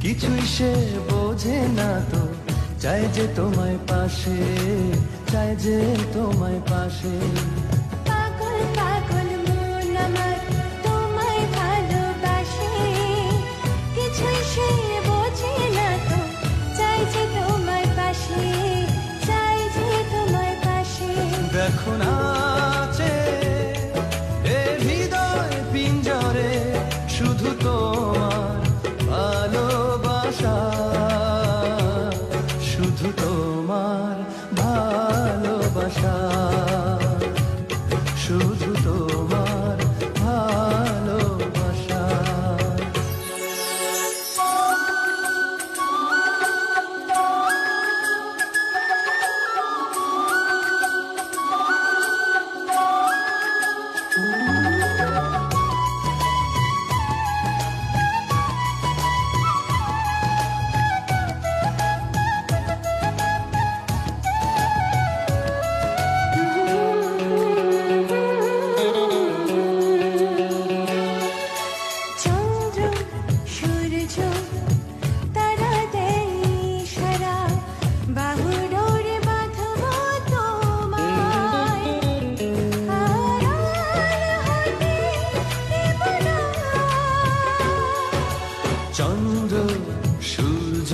কিছুই সে বোঝে না তো, চাই যে তোমায় পাশে, চাই যে তোমায় পাশে। পাগল পাগল মন আমার তোমায় ভালোবাসে, কিছুই সে বোঝে না তো, চাই যে তোমায় পাশে, চাই যে তোমায় পাশে। দেখো নাচে এ হৃদয় পিঞ্জরে, শুধু তোমার ভালোবাসা, শুধু তোমার ভালোবাসা, শুধু তোমার ভালোবাসা। চন্দ্র সূর্য তারা দেয় ইশারা, বাহুডোরে বাঁধবো তোমায়, আড়াল হতে দেব না। চন্দ্র সূর্য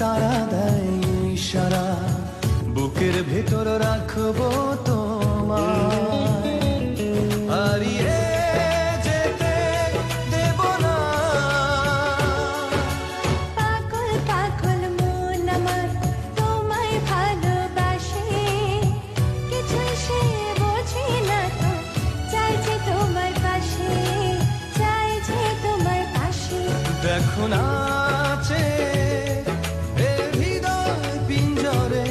তারা দেয় ইশারা, বুকের ভেতর রাখবো তোমায়, হারিয়ে যেতে দেব না। পাগল পাগল মন আমার তোমায় ভালোবাসে, কিছুই সে বোঝে না তো, চাই যে তোমার পাশে, চাই যে তোমার পাশে। দেখো নাচে এ হৃদয় পিঞ্জরে,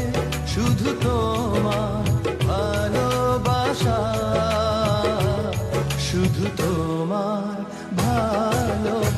শুধু তোমার ভালোবাসা, শুধু তোমার ভালোবাসা।